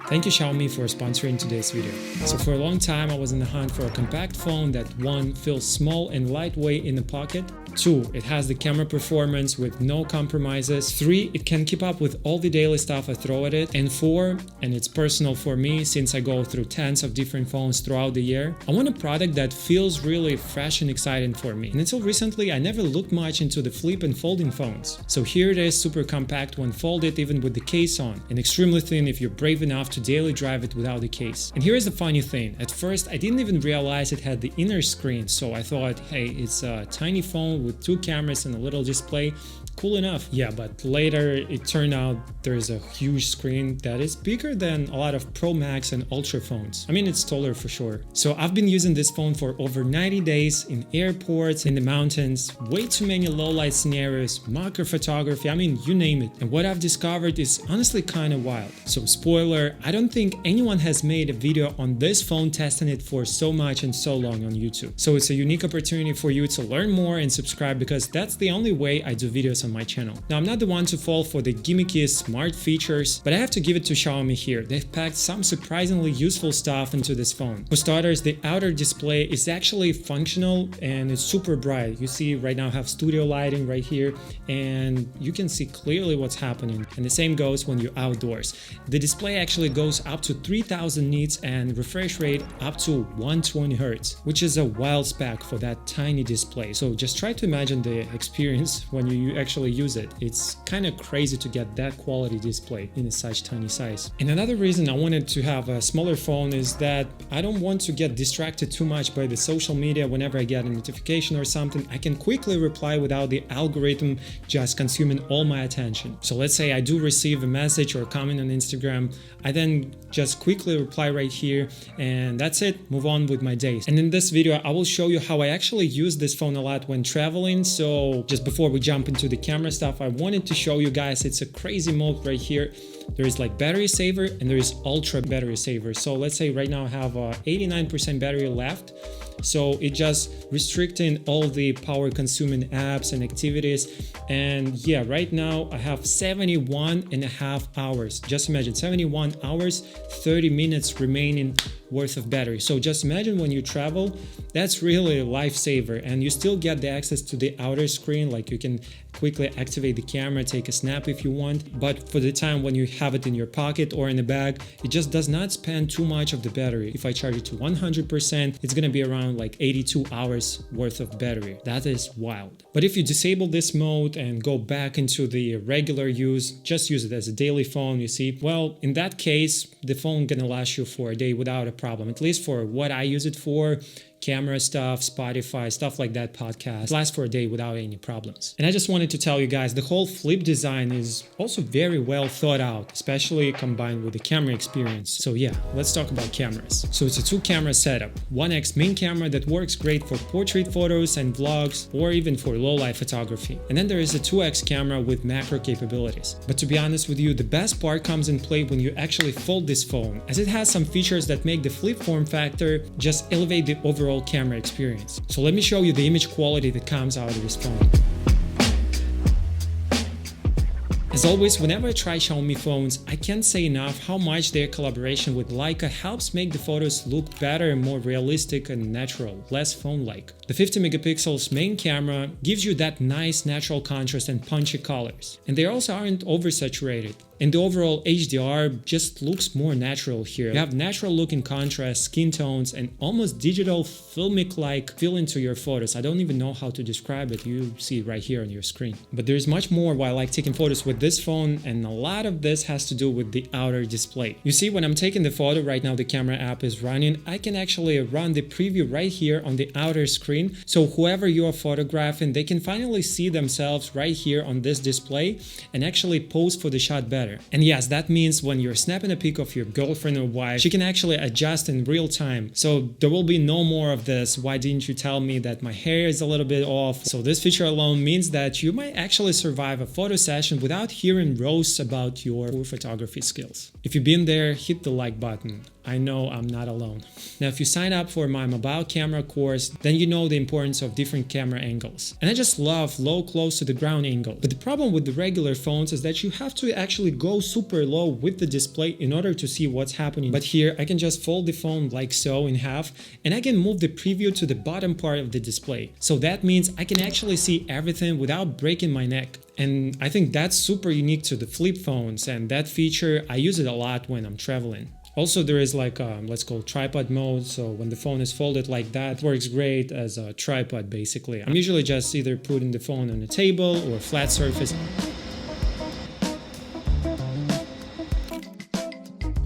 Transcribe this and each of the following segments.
Thank you Xiaomi for sponsoring today's video. So for a long time I was in the hunt for a compact phone that 1. Feels small and lightweight in the pocket, 2. It has the camera performance with no compromises, 3. It can keep up with all the daily stuff I throw at it, and 4. And it's personal for me since I go through tens of different phones throughout the year, I want a product that feels really fresh and exciting for me. And until recently I never looked much into the flip and folding phones. So here it is, super compact when folded even with the case on, and extremely thin if you're brave enough to daily drive it without the case. And here's the funny thing, at first I didn't even realize it had the inner screen, so I thought, hey, it's a tiny phone with 2 cameras and a little display, cool enough. Yeah, but later it turned out there's a huge screen that is bigger than a lot of Pro Max and Ultra phones. I mean, it's taller for sure. So I've been using this phone for over 90 days in airports, in the mountains, way too many low light scenarios, macro photography, I mean, you name it. And what I've discovered is honestly kind of wild. So spoiler, I don't think anyone has made a video on this phone testing it for so much and so long on YouTube. So it's a unique opportunity for you to learn more and subscribe, because that's the only way I do videos on my channel. Now, I'm not the one to fall for the gimmicky smart features, but I have to give it to Xiaomi here. They've packed some surprisingly useful stuff into this phone. For starters, the outer display is actually functional and it's super bright. You see right now I have studio lighting right here and you can see clearly what's happening. And the same goes when you're outdoors. The display actually goes up to 3000 nits and refresh rate up to 120 Hz, which is a wild spec for that tiny display. So just try to imagine the experience when you actually use it. It's kind of crazy to get that quality display in such tiny size. And another reason I wanted to have a smaller phone is that I don't want to get distracted too much by the social media. Whenever I get a notification or something, I can quickly reply without the algorithm just consuming all my attention. So let's say I do receive a message or a comment on Instagram, I then just quickly reply right here and that's it, move on with my days. And in this video I will show you how I actually use this phone a lot when traveling. So just before we jump into the camera stuff, I wanted to show you guys it's a crazy mode right here. There is like battery saver and there is ultra battery saver. So let's say right now I have 89% battery left. So it just restricting all the power consuming apps and activities. And yeah, right now I have 71.5 hours. Just imagine 71 hours, 30 minutes remaining worth of battery. So just imagine when you travel, that's really a lifesaver, and you still get the access to the outer screen, like you can quickly activate the camera, take a snap if you want. But for the time when you have it in your pocket or in a bag, it just does not spend too much of the battery. If I charge it to 100%, it's gonna be around like 82 hours worth of battery. That is wild. But if you disable this mode and go back into the regular use, just use it as a daily phone, you see, well, in that case, the phone gonna last you for a day without a problem, at least for what I use it for. Camera stuff, Spotify, stuff like that, podcast, lasts for a day without any problems. And I just wanted to tell you guys, the whole flip design is also very well thought out, especially combined with the camera experience. So yeah, let's talk about cameras. So it's a 2-camera setup. 1x main camera that works great for portrait photos and vlogs, or even for low-light photography. And then there is a 2x camera with macro capabilities. But to be honest with you, the best part comes in play when you actually fold this phone, as it has some features that make the flip form factor just elevate the overall camera experience. So let me show you the image quality that comes out of this phone. As always, whenever I try Xiaomi phones, I can't say enough how much their collaboration with Leica helps make the photos look better and more realistic and natural, less phone-like. The 50 megapixels main camera gives you that nice natural contrast and punchy colors. And they also aren't oversaturated. And the overall HDR just looks more natural here. You have natural looking contrast, skin tones, and almost digital filmic-like feel into your photos. I don't even know how to describe it. You see it right here on your screen. But there's much more why I like taking photos with this phone, and a lot of this has to do with the outer display. You see, when I'm taking the photo right now, the camera app is running. I can actually run the preview right here on the outer screen. So whoever you are photographing, they can finally see themselves right here on this display and actually pose for the shot better. And yes, that means when you're snapping a pic of your girlfriend or wife, she can actually adjust in real time. So there will be no more of this, why didn't you tell me that my hair is a little bit off? So this feature alone means that you might actually survive a photo session without hearing roasts about your poor photography skills. If you've been there, hit the like button. I know I'm not alone. Now, if you sign up for my mobile camera course, then you know the importance of different camera angles. And I just love low close to the ground angle. But the problem with the regular phones is that you have to actually go super low with the display in order to see what's happening. But here I can just fold the phone like so in half, and I can move the preview to the bottom part of the display. So that means I can actually see everything without breaking my neck. And I think that's super unique to the flip phones, and that feature, I use it a lot when I'm traveling. Also, there is like let's call tripod mode, so when the phone is folded like that, it works great as a tripod basically. I'm usually just either putting the phone on a table or a flat surface,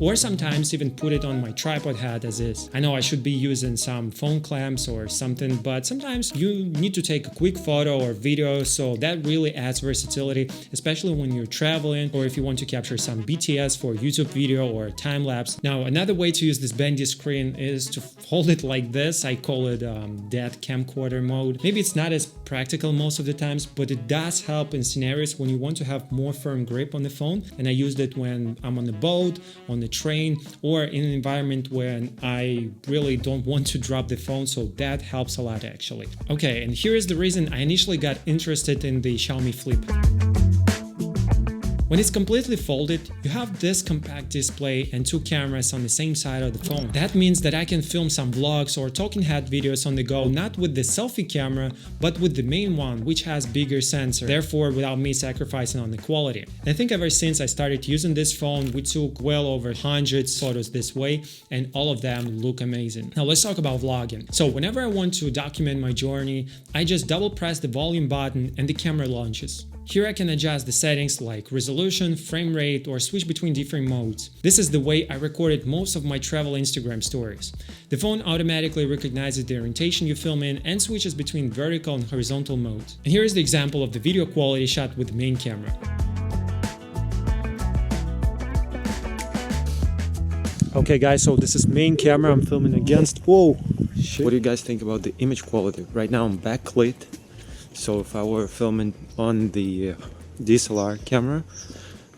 or sometimes even put it on my tripod head as is. I know I should be using some phone clamps or something, but sometimes you need to take a quick photo or video, so that really adds versatility, especially when you're traveling or if you want to capture some BTS for YouTube video or time lapse. Now, another way to use this bendy screen is to hold it like this. I call it dead camcorder mode. Maybe it's not as practical most of the times, but it does help in scenarios when you want to have more firm grip on the phone. And I used it when I'm on the boat, on the train, or in an environment when I really don't want to drop the phone, so that helps a lot actually. Okay, and here is the reason I initially got interested in the Xiaomi Flip. When it's completely folded, you have this compact display and two cameras on the same side of the phone. That means that I can film some vlogs or talking head videos on the go, not with the selfie camera, but with the main one, which has bigger sensor, therefore without me sacrificing on the quality. And I think ever since I started using this phone, we took well over hundreds of photos this way, and all of them look amazing. Now let's talk about vlogging. So whenever I want to document my journey, I just double press the volume button and the camera launches. Here I can adjust the settings like resolution, frame rate, or switch between different modes. This is the way I recorded most of my travel Instagram stories. The phone automatically recognizes the orientation you film in and switches between vertical and horizontal modes. And here is the example of the video quality shot with the main camera. Okay guys, so this is main camera I'm filming against. Whoa! Shit. What do you guys think about the image quality? Right now I'm backlit. So if I were filming on the DSLR camera,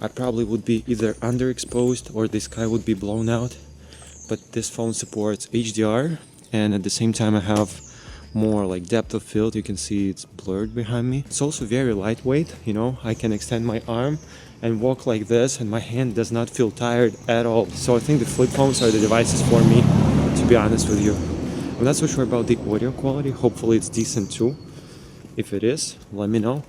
I probably would be either underexposed or the sky would be blown out. But this phone supports HDR, and at the same time I have more like depth of field. You can see it's blurred behind me. It's also very lightweight, you know, I can extend my arm and walk like this and my hand does not feel tired at all. So I think the flip phones are the devices for me, to be honest with you. I'm not so sure about the audio quality, hopefully it's decent too. If it is, let me know.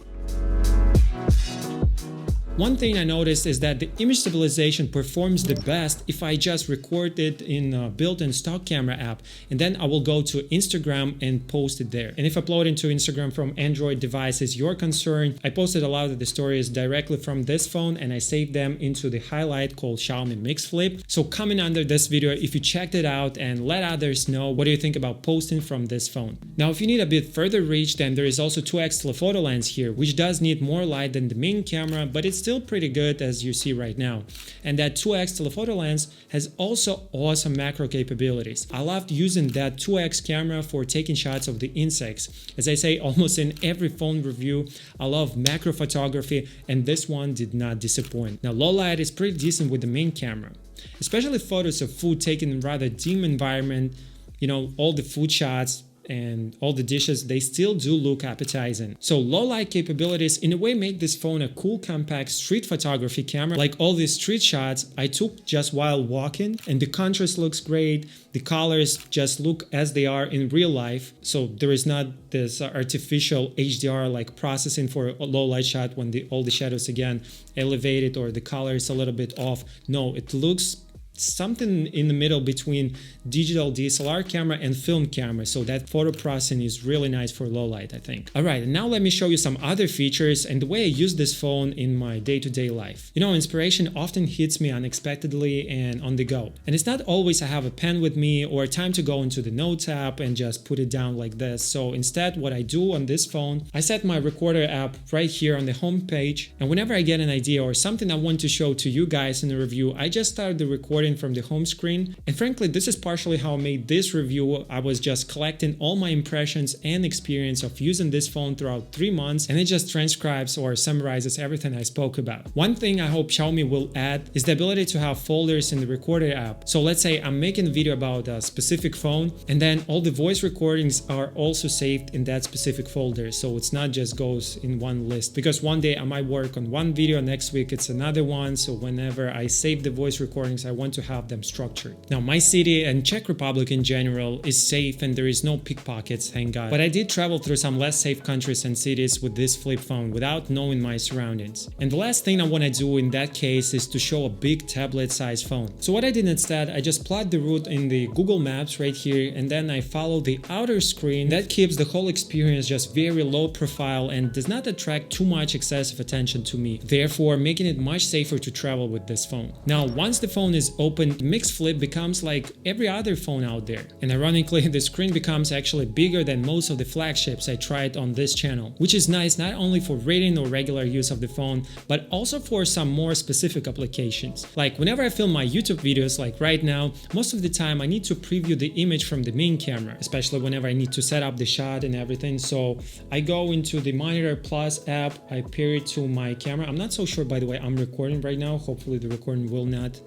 One thing I noticed is that the image stabilization performs the best if I just record it in a built-in stock camera app, and then I will go to Instagram and post it there. And if uploading to Instagram from Android device is your concern, I posted a lot of the stories directly from this phone and I saved them into the highlight called Xiaomi Mix Flip. So comment under this video if you checked it out and let others know what do you think about posting from this phone. Now if you need a bit further reach, then there is also 2x telephoto lens here, which does need more light than the main camera, but it's still pretty good as you see right now. And that 2x telephoto lens has also awesome macro capabilities. I loved using that 2x camera for taking shots of the insects. As I say almost in every phone review, I love macro photography and this one did not disappoint. Now low light is pretty decent with the main camera, especially photos of food taken in rather dim environment. You know, all the food shots and all the dishes, they still do look appetizing. So low light capabilities in a way make this phone a cool compact street photography camera. Like all these street shots I took just while walking, and the contrast looks great, the colors just look as they are in real life, so there is not this artificial HDR like processing for a low light shot when all the shadows again elevated or the color is a little bit off. No, it looks something in the middle between digital DSLR camera and film camera, so that photo processing is really nice for low light, I think. Alright, and now let me show you some other features and the way I use this phone in my day-to-day life. You know, inspiration often hits me unexpectedly and on the go. And it's not always I have a pen with me or time to go into the Notes app and just put it down like this. So instead, what I do on this phone, I set my recorder app right here on the home page, and whenever I get an idea or something I want to show to you guys in a review, I just start the recording recording from the home screen. And frankly, this is partially how I made this review. I was just collecting all my impressions and experience of using this phone throughout 3 months, and it just transcribes or summarizes everything I spoke about. One thing I hope Xiaomi will add is the ability to have folders in the Recorder app. So let's say I'm making a video about a specific phone, and then all the voice recordings are also saved in that specific folder. So it's not just goes in one list, because one day I might work on one video, next week it's another one. So whenever I save the voice recordings, I want to have them structured. Now my city and Czech Republic in general is safe and there is no pickpockets, thank God. But I did travel through some less safe countries and cities with this flip phone without knowing my surroundings. And the last thing I want to do in that case is to show a big tablet size phone. So what I did instead, I just plot the route in the Google Maps right here, and then I follow the outer screen. That keeps the whole experience just very low profile and does not attract too much excessive attention to me, therefore making it much safer to travel with this phone. Now once the phone is open, Mix Flip becomes like every other phone out there, and ironically the screen becomes actually bigger than most of the flagships I tried on this channel, which is nice not only for rating or regular use of the phone, but also for some more specific applications. Like whenever I film my YouTube videos like right now, most of the time I need to preview the image from the main camera, especially whenever I need to set up the shot and everything. So I go into the Monitor Plus app, I pair it to my camera. I'm not so sure, by the way, I'm recording right now. Hopefully the recording will not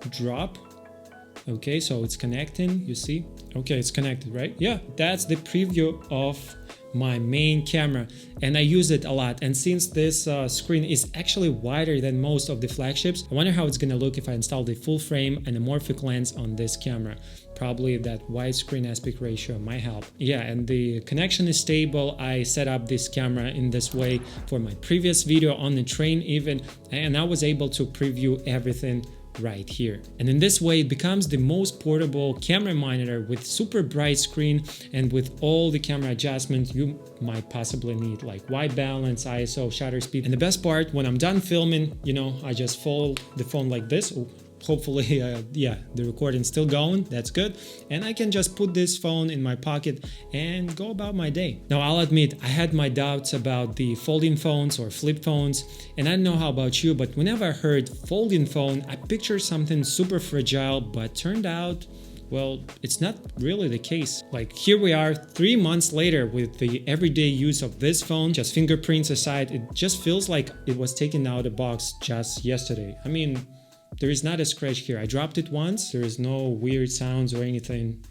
drop. Okay, so it's connecting, you see? Okay, it's connected, right? Yeah, that's the preview of my main camera, and I use it a lot. And since this screen is actually wider than most of the flagships, I wonder how it's gonna look if I install the full frame anamorphic lens on this camera. Probably that widescreen aspect ratio might help. Yeah, and the connection is stable. I set up this camera in this way for my previous video on the train even, and I was able to preview everything right here. And in this way it becomes the most portable camera monitor with super bright screen and with all the camera adjustments you might possibly need, like white balance, ISO, shutter speed. And the best part, when I'm done filming, you know, I just fold the phone like this. Ooh, hopefully yeah, the recording's still going, that's good, and I can just put this phone in my pocket and go about my day. Now I'll admit I had my doubts about the folding phones or flip phones, and I don't know how about you, but whenever I heard folding phone I pictured something super fragile, but turned out, well, it's not really the case. Like here we are 3 months later with the everyday use of this phone. Just fingerprints aside, it just feels like it was taken out of the box just yesterday. I mean, there is not a scratch here. I dropped it once. There is no weird sounds or anything.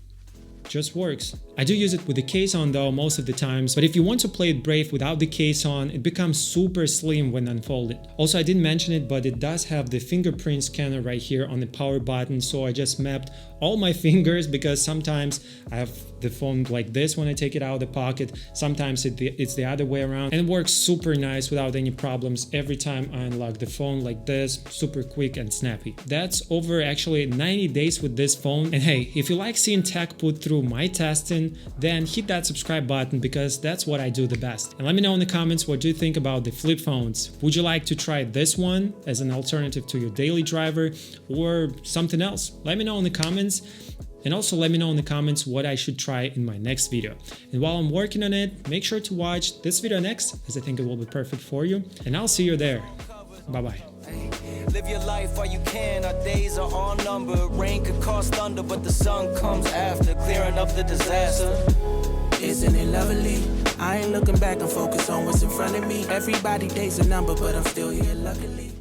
Just works. I do use it with the case on though most of the times, but if you want to play it brave without the case on, it becomes super slim when unfolded. Also, I didn't mention it, but it does have the fingerprint scanner right here on the power button, so I just mapped all my fingers, because sometimes I have the phone like this when I take it out of the pocket, sometimes it's the other way around, and it works super nice without any problems every time I unlock the phone like this, super quick and snappy. That's over actually 90 days with this phone. And hey, if you like seeing tech put through my testing, then hit that subscribe button, because that's what I do the best. And let me know in the comments what do you think about the flip phones. Would you like to try this one as an alternative to your daily driver or something else? Let me know in the comments. And also let me know in the comments what I should try in my next video. And while I'm working on it, make sure to watch this video next, as I think it will be perfect for you. And I'll see you there. Bye-bye. Live your life while you can, our days are all numbered. Rain could cause thunder, but the sun comes after, clearing up the disaster. Isn't it lovely? I ain't looking back, I'm focused on what's in front of me. Everybody days a number, but I'm still here luckily.